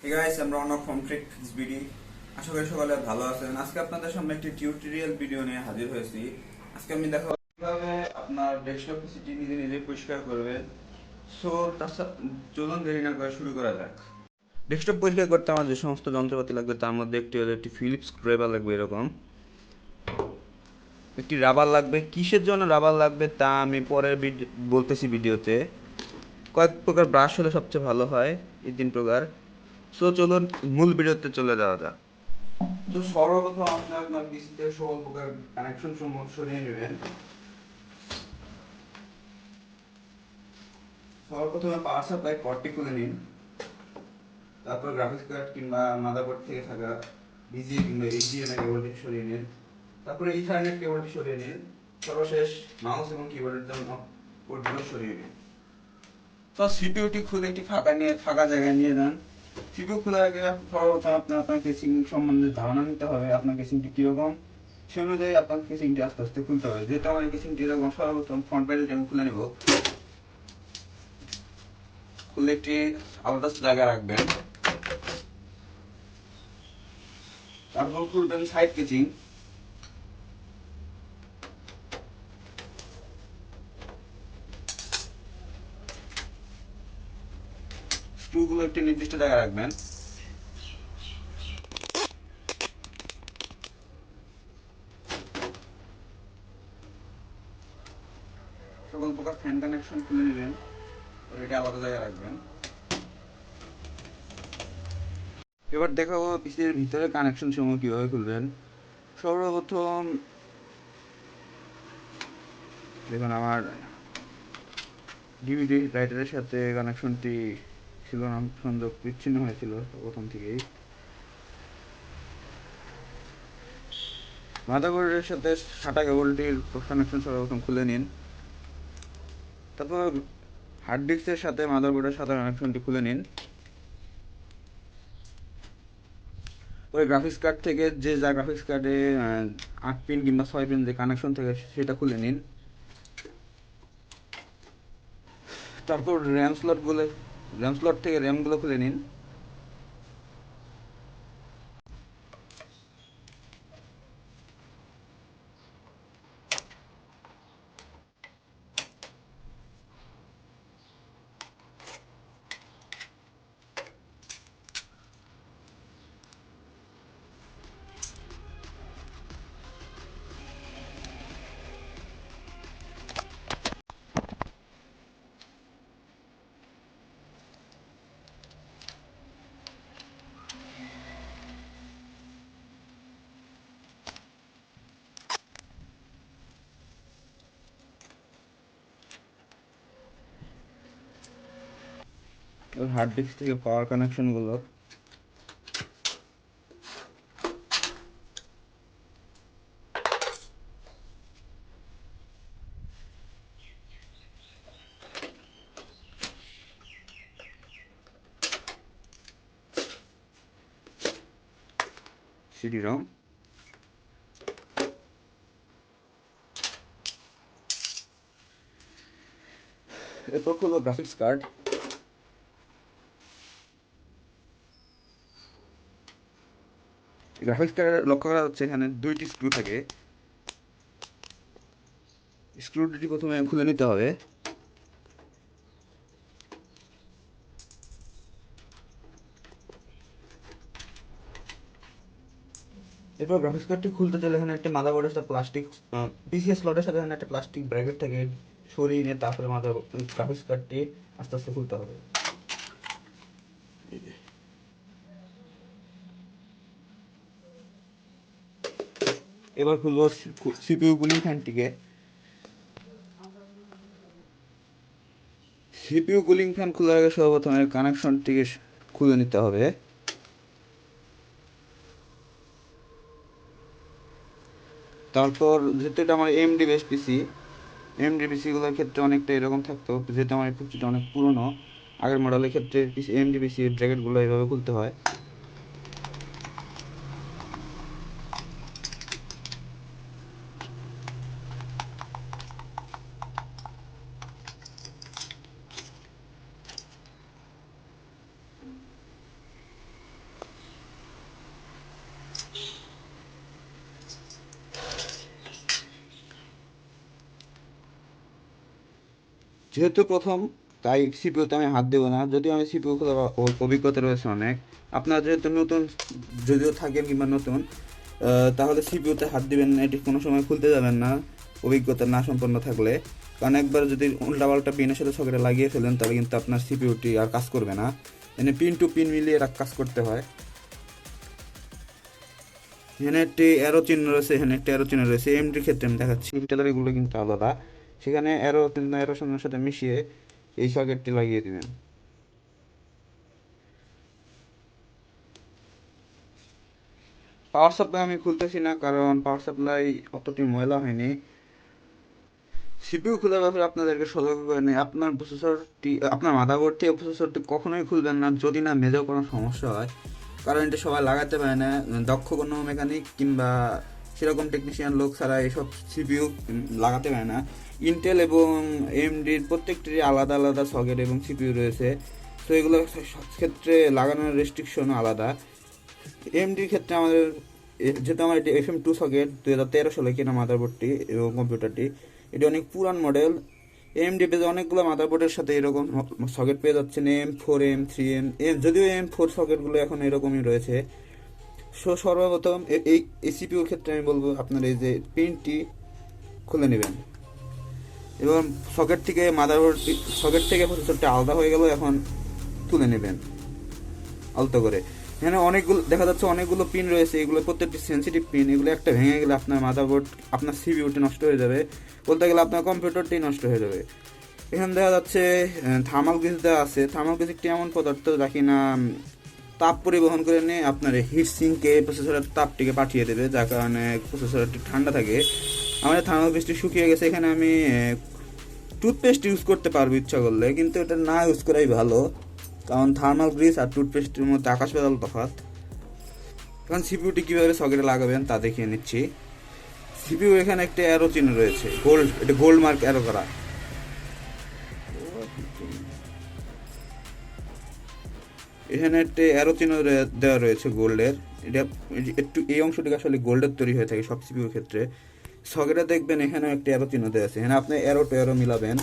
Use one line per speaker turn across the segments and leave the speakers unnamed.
Hey guys, I'm Ronak from TricksBD. আশা করি সকলে ভালো আছেন। আজকে আপনাদের সামনে একটি টিউটোরিয়াল ভিডিও নিয়ে হাজির হয়েছি। আজকে আমি দেখাবো কিভাবে আপনার ডেস্কটপ পিসিটি নিজে নিজে পরিষ্কার করবেন। সো চলুন দেরি না করে শুরু করা যাক। ডেস্কটপ পরিষ্কার করতে আমার যে সমস্ত যন্ত্রপাতি লাগবে তার মধ্যে একটি হলো একটি ফিলিপস স্ক্রুড্রাইভার লাগবে এরকম। একটি রাবার লাগবে। কিসের জন্য রাবার লাগবে তা আমি পরে বলতেছি ভিডিওতে। কয়েক প্রকার ব্রাশ হলে সবচেয়ে ভালো হয়, এই 3 প্রকার। সো চলুন মূল ভিডিওতে চলে যাওয়া যাক। তো সর্বপ্রথম আপনি আপনার পিসিতে সকল প্রকার কানেকশন সমূহ সরিয়ে নেবেন। সর্বপ্রথমে পাওয়ার সাপ্লাই পটটি খুলে নিন। তারপর গ্রাফিক্স কার্ড কিংবা মাদারবোর্ড থেকে থাকা বিজিএ কিংবা এইচডিএমআই কেবলটি সরিয়ে নিন। তারপরে ইথারনেট কেবলটি সরিয়ে নিন। সর্বশেষ মাউস এবং কিবোর্ডের জন্য পোর্টগুলো সরিয়ে নিন। তো সিপিইউটি খুলে একটি ফাঁকা জায়গায় নিয়ে যান। সিপিইউ খোলার আগে সর্বপ্রথম আপনার কেসিং সম্বন্ধে ধারণা নিতে হবে। আপনার কেসিংটি কীরকম সে অনুযায়ী আপনার কেসিংটি আস্তে আস্তে খুলতে হবে। যেহেতু আমার কেসিংটি এরকম, সর্বপ্রথম ফ্রন্ট প্যানেলটি আমি খুলে নেব। খুলে একটি আলাদা জায়গা রাখবেন। তারপর খুলবেন সাইড কেসিং। স্ক্রুগুলো একটি নির্দিষ্ট জায়গায় রাখবেন। সকল প্রকার ফ্যান কানেকশন খুলে নেবেন, এটা আলাদা জায়গায় রাখবেন। এবার দেখাবো পিসির ভিতরে কানেকশন সমূহ কীভাবে খুলবেন। সর্বপ্রথম দেখুন, আমার ডিভিডি রাইটারের সাথে কানেকশনটি ছিল না, সংযোগ বিচ্ছিন্ন হয়েছিল প্রথম থেকেই। মাদারবোর্ডের সাথে সাটা কেবলটির কানেকশন সর্বপ্রথম খুলে নিন। তারপর হার্ড ডিস্কের সাথে মাদারবোর্ডের সাথে কানেকশনটি খুলে নিন। ওই গ্রাফিক্স কার্ড থেকে যা গ্রাফিক্স কার্ডে 8 পিন কিংবা 6 পিন যে কানেকশন থাকে সেটা খুলে নিন। তারপর র্যাম স্লট থেকে র্যামগুলো খুলে নিন। হার্ড ডিস্ক থেকে পাওয়ার কানেকশনগুলো সিডি রম, এরপর হলো গ্রাফিক্স কার্ড। গ্রাফিক্স কার্ডে লক্ষ্য করা হচ্ছে এখানে 2টি স্ক্রু থাকে। স্ক্রু দুটি প্রথমে খুলে নিতে হবে। এরপর গ্রাফিক্স কার্ডটি খুলতে চাইলে এখানে একটা মাদারবোর্ডের সাথে প্লাস্টিক পিসিএস স্লটের সাথে এখানে একটা প্লাস্টিক ব্র্যাকেট থেকে সরিয়ে নিয়ে তারপরে গ্রাফিক্স কার্ডটি আস্তে আস্তে খুলতে হবে। এবার খুলবো সিপিইউ কুলিং ফ্যানটিকে। সিপিইউ কুলিং ফ্যান খোলার আগে সর্বপ্রথম এর কানেকশনটিকে খুলে নিতে হবে। তারপর যেহেতু এটা আমার এমডি বেস পিসি, এমডি পিসিগুলোর ক্ষেত্রে অনেকটা এরকম থাকতো। যেহেতু আমার পিসিটা অনেক পুরনো, আগের মডেলের ক্ষেত্রে এমডি পিসির ব্র্যাকেটগুলো এইভাবে খুলতে হয়। যেহেতু প্রথম, তাই সিপিইউতে আমি হাত দেবো না, যদিও আমি সিপিইউ খোলার অভিজ্ঞতা রয়েছে অনেক। আপনার যেহেতু নতুন, যদিও থাকেন কিংবা নতুন, তাহলে সিপিইউতে হাত দিবেন না, এটি কোনো সময় খুলতে যাবেন না অভিজ্ঞতা না সম্পন্ন থাকলে। কারণ একবার যদি উল্টাপাল্টা পিনের সাথে সকেটে লাগিয়ে ফেলেন তাহলে কিন্তু আপনার সিপিইউটি আর কাজ করবে না। এখানে পিন টু পিন মিলিয়ে কাজ করতে হয়। এখানে একটি অ্যারো চিহ্ন রয়েছে, এখানে একটি অ্যারো চিহ্ন রয়েছে। এমডির ক্ষেত্রে আমি দেখাচ্ছি, ইন্টেলের এগুলো কিন্তু আলাদা। সেখানে অ্যারো চিহ্ন অ্যারো চিহ্নের সাথে মিশিয়ে এই সকেটটি লাগিয়ে দিবেন। পাওয়ার সাপ্লাই আমি খুলতেছি না, কারণ পাওয়ার সাপ্লাই অতটি ময়লা হয়নি। সিপিইউ খোলার ব্যাপারে আপনাদেরকে সতর্ক করে নেই, আপনার প্রসেসরটি, আপনার মাদারবোর্ড থেকে প্রসেসরটি কখনোই খুলবেন না যদি না মেজর কোনো সমস্যা হয়। কারণ এটা সবাই লাগাতে পারে না, দক্ষ কোনো মেকানিক কিংবা সেরকম টেকনিশিয়ান লোক ছাড়া এসব সিপিইউ লাগাতে পারে না। ইন্টেল এবং এএমডির প্রত্যেকটিরই আলাদা আলাদা সকেট এবং সিপিইউ রয়েছে, তো এগুলোর ক্ষেত্রে লাগানোর রেস্ট্রিকশনও আলাদা। এএমডির ক্ষেত্রে আমাদের, যেহেতু আমার এটি FM2 সকেট, 2013 সালে কেনা মাদারবোর্ডটি এবং কম্পিউটারটি, এটি অনেক পুরান মডেল। এএমডি বেজে অনেকগুলো মাদারবোর্ডের সাথে এরকম সকেট পেয়ে যাচ্ছেন, M4, M3, যদিও M4 সকেটগুলো এখন এরকমই রয়েছে। সর্বপ্রথম এই সিপিইউর ক্ষেত্রে আমি বলবো আপনার এই যে পিনটি খুলে নেবেন এবং সকেট থেকে প্রসেসরটা আলাদা হয়ে গেল, এখন তুলে নেবেন আলতো করে। এখানে অনেকগুলো দেখা যাচ্ছে, অনেকগুলো পিন রয়েছে, এগুলো প্রত্যেকটি সেন্সিটিভ পিন। এগুলো একটা ভেঙে গেলে আপনার মাদারবোর্ড, আপনার সিপিইউটি নষ্ট হয়ে যাবে, বলতে গেলে আপনার কম্পিউটারটি নষ্ট হয়ে যাবে। এখানে দেখা যাচ্ছে থার্মাল গ্রিজ দেওয়া আছে। থার্মাল গ্রিজ একটি এমন পদার্থ যা কিনা তাপ পরিবহন করে নিয়ে আপনার হিট সিঙ্কে প্রসেসরের তাপটিকে পাঠিয়ে দেবে, যার কারণে প্রসেসরটি ঠান্ডা থাকে। আমাদের থার্মাল গ্রিজটি শুকিয়ে গেছে, এখানে আমি টুথপেস্ট ইউজ করতে পারবো ইচ্ছা করলে, কিন্তু এটা না ইউজ করাই ভালো, কারণ থার্মাল গ্রিজ আর টুথপেস্টের মধ্যে আকাশ পাতাল তফাৎ। এখন সিপিইউটি কীভাবে সকেটে লাগাবেন তা দেখিয়ে নিচ্ছি। সিপিইউ এখানে একটা অ্যারো চিহ্ন রয়েছে, এটা গোল্ড মার্ক অ্যারো করা। এখানে একটা অ্যারো চিহ্ন দেওয়া রয়েছে গোল্ডের। এটা একটু, এই অংশটিকে আসলে গোল্ডের তৈরি হয়ে থাকে সব সিপিইউর ক্ষেত্রে। সকেটে দেখবেন এখানে একটা অ্যারো চিহ্ন দেওয়া আছে, এখানে আপনি অ্যারো টু অ্যারো মিলাবেন,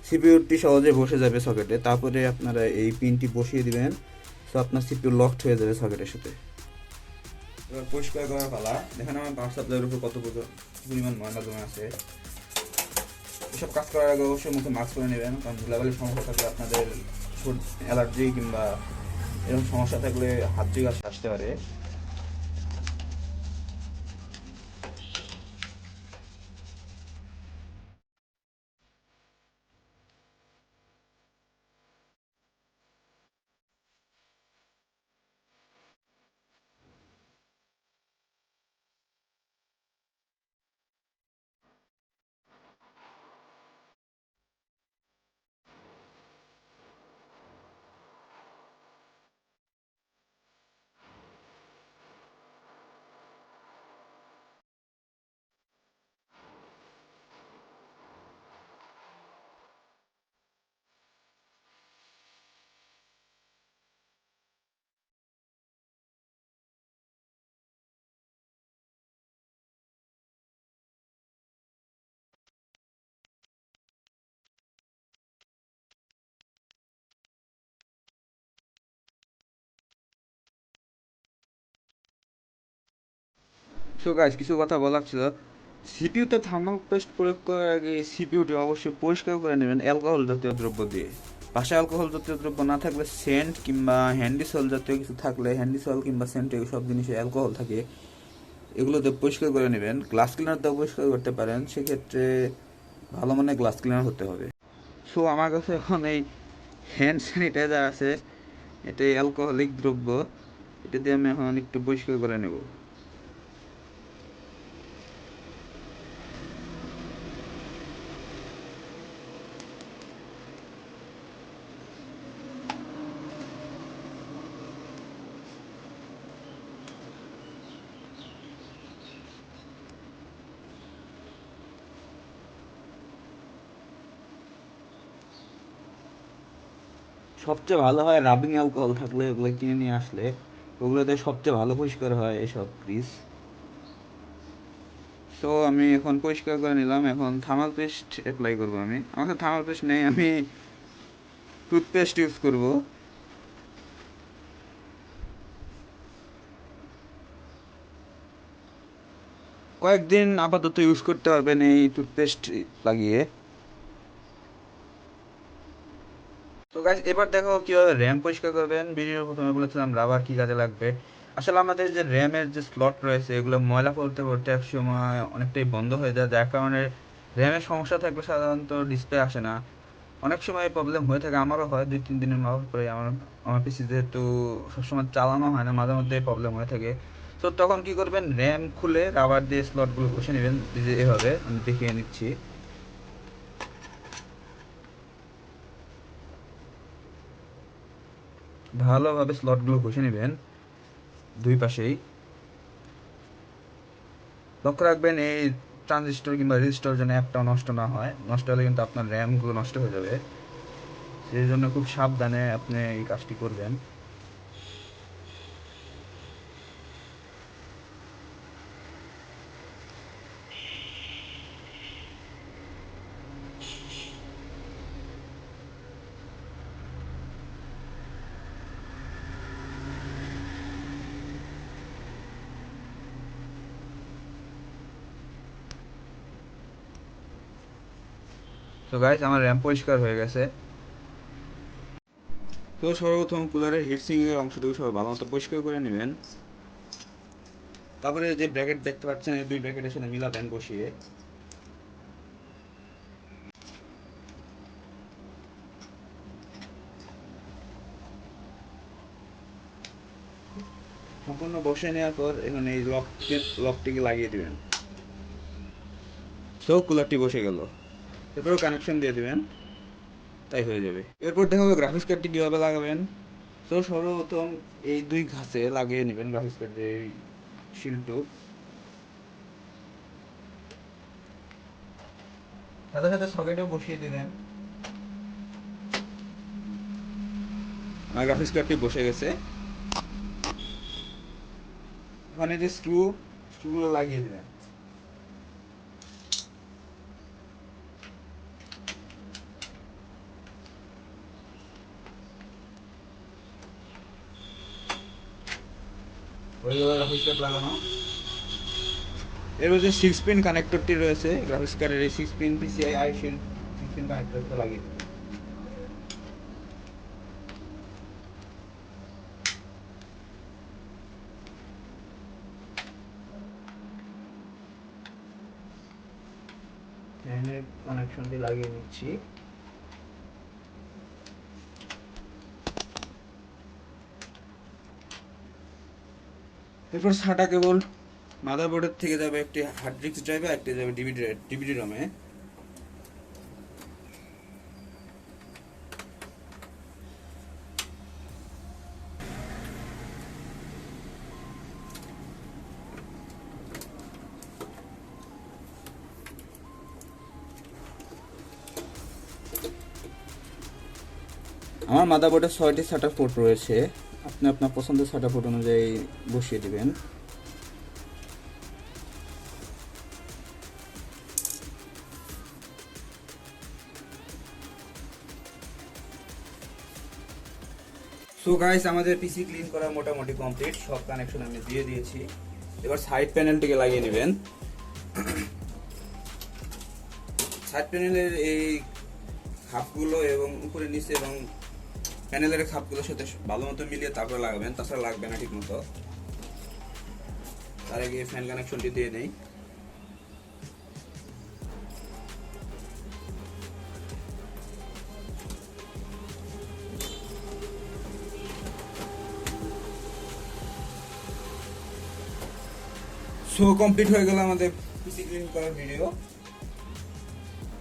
সিপিইউটি সহজে বসে যাবে সকেটে। তারপরে আপনারা এই পিনটি বসিয়ে দিবেন, তো আপনার সিপিইউ লকড হয়ে যাবে সকেটের সাথে। এবার পরিষ্কার করার পালা। দেখেন আমার পাওয়ার সাপ্লাইয়ের উপর কত পরিমাণ ময়লা জমে আছে। এসব কাজ করার আগে অবশ্যই মুখে মাস্ক পরে নেবেন, কারণ ধুলাবালির সমস্যা থাকলে আপনাদের অ্যালার্জি কিংবা এরকম সমস্যা থাকলে হাত দিয়ে আসতে পারে। সো গাইস, কিছু কথা বলার ছিল। সিপিইউতে থার্মাল পেস্ট প্রয়োগ করার আগে সিপিইউটি অবশ্যই পরিষ্কার করে নেবেন অ্যালকোহল জাতীয় দ্রব্য দিয়ে। পাশে অ্যালকোহল জাতীয় দ্রব্য না থাকলে সেন্ট কিংবা হ্যান্ডিসল জাতীয় কিছু থাকলে, হ্যান্ডিসল কিংবা সেন্ট সব জিনিসে অ্যালকোহল থাকে, এগুলো দিয়ে পরিষ্কার করে নেবেন। গ্লাস ক্লিনার দিয়েও পরিষ্কার করতে পারেন, সেক্ষেত্রে ভালো মানের গ্লাস ক্লিনার হতে হবে। সো আমার কাছে এখন এই হ্যান্ড স্যানিটাইজার আছে, এটা অ্যালকোহলিক দ্রব্য, এটা দিয়ে আমি এখন একটু পরিষ্কার করে নেব। সবচেয়ে ভালো হয় রাবিং অ্যালকোহল থাকলে ওগুলো কিনে নিয়ে আসলে, ওগুলোতে সবচেয়ে ভালো পরিষ্কার হয় এসব গ্রিস। সো আমি এখন পরিষ্কার করে নিলাম, এখন থার্মাল পেস্ট অ্যাপ্লাই করবো। আমার কাছে থার্মাল পেস্ট নেই, আমি টুথপেস্ট ইউজ করব। কয়েকদিন আপাতত ইউজ করতে পারবেন এই টুথপেস্ট লাগিয়ে। তো গাইস এবার দেখো কীভাবে র্যাম পরিষ্কার করবেন। ভিডিওর প্রথমে বলেছিলাম রাবার কী কাজে লাগবে। আসলে আমাদের যে র্যামের যে স্লট রয়েছে এগুলো ময়লা পড়তে পড়তে এক সময় অনেকটাই বন্ধ হয়ে যায়, যার কারণে র্যামের সমস্যা থাকলে সাধারণত ডিসপ্লে আসে না। অনেক সময় প্রবলেম হয়ে থাকে, আমারও হয় 2-3 দিনের ব্যবহার করে। আমার পিসি যেহেতু সবসময় চালানো হয় না, মাঝে মধ্যে প্রবলেম হয়ে থাকে। তো তখন কি করবেন, র্যাম খুলে রাবার দিয়ে স্লটগুলো ঘষে নেবেন, যে এভাবে আমি দেখিয়ে নিচ্ছি। ভালোভাবে স্লটগুলো ঘষে নেবেন দুই পাশেই। লক্ষ্য রাখবেন এই ট্রানজিস্টর কিংবা রেজিস্টর যেন একটাও নষ্ট না হয়, নষ্ট হলে কিন্তু আপনার র্যামগুলো নষ্ট হয়ে যাবে। সেই জন্য খুব সাবধানে আপনি এই কাজটি করবেন। তো গাইস আমার র্যাম পরিষ্কার হয়ে গেছে। তো সর্বপ্রথম কুলারের হিটসিংয়ের অংশটুকু সব ভালো মতো পরিষ্কার করে নেবেন। তারপরে যে ব্র্যাকেট দেখতে পাচ্ছেন এই দুই ব্র্যাকেটের সাথে মিলাবেন বসিয়ে। সম্পূর্ণ বসে নেওয়ার পর এখানে এই লকটিকে লাগিয়ে দেবেন। তো কুলারটি বসে গেল, এরপর কানেকশন দিয়ে দেবেন, তাই হয়ে যাবে। এরপর দেখা হবে গ্রাফিক্স কার্ডটি কীভাবে লাগাবেন। তো সর্বপ্রথম এই দুই ঘাসে লাগিয়ে নেবেন গ্রাফিক্স কার্ডের এই শিলটু, সাথে সাথে সকেটেও বসিয়ে দেবেন। আমার গ্রাফিক্স কার্ডটি বসে গেছে। ওখানে যে স্ক্রুগুলো লাগিয়ে দেবেন। ওইগুলো গ্রাফিক্স কার্ড লাগানো। এর যে 6 পিন কানেক্টরটি রয়েছে গ্রাফিক্স কার্ডের, এই 6 pin PCI I shield 6 pin কানেক্টরটা লাগিয়ে দেবেন। ফ্যানের কানেকশনটি লাগিয়ে নিচ্ছি। এরপর SATA কেবল মাদারবোর্ডের থেকে যাবে একটি হার্ড ডিস্ক ড্রাইভে, একটি যাবে ডিভিডি রমে। আমার মাদারবোর্ডে 6টি SATA পোর্ট রয়েছে, আপনি আপনার পছন্দের SATA পোর্ট অনুযায়ী বসিয়ে দিবেন। সো গাইস আমাদের পিসি ক্লিন করা মোটামুটি কমপ্লিট, সব কানেকশন আমি দিয়ে দিয়েছি। এবার সাইড প্যানেলটিকে লাগিয়ে নেবেন। সাইড প্যানেলের এই খাপগুলো এবং উপরে নিচে এবং প্যানেলের খাপগুলোর সাথে ভালো মতো মিলিয়ে তারপরে লাগাবেন, তাছাড়া লাগবে না ঠিক মতো। তার আগে ফ্যান কানেকশনটি দিয়ে নেই। সো কমপ্লিট হয়ে গেল আমাদের পিসি ক্লিন করার ভিডিও।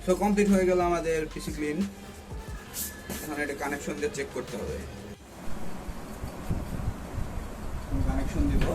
সো কমপ্লিট হয়ে গেল আমাদের পিসি ক্লিন। এখন এটা কানেকশন দিয়ে চেক করতে হবে। কানেকশন দিব।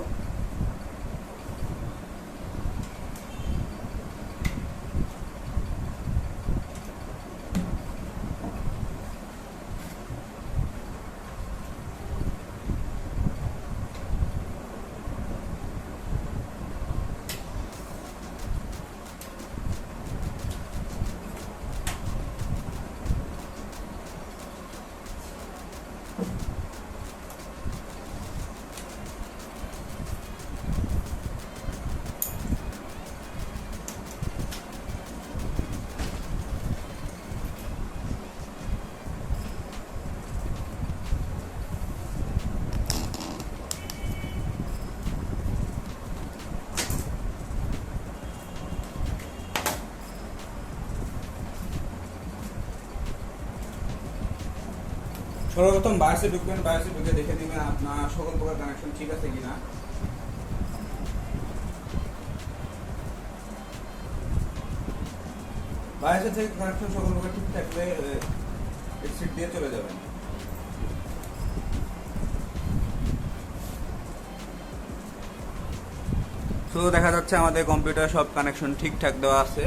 সর্বপ্রথম বায়োসে ঢুকবেন, বায়োসে ঢুকে দেখে নেবেন আপনার সকল প্রকার কানেকশন ঠিক আছে কিনা। বায়োসে থেকে কানেকশন সকল প্রকার ঠিক থাকলে এক্সিট দিয়ে চলে যাবেন। তো দেখা যাচ্ছে আমাদের কম্পিউটার সব কানেকশন ঠিকঠাক দেওয়া আছে।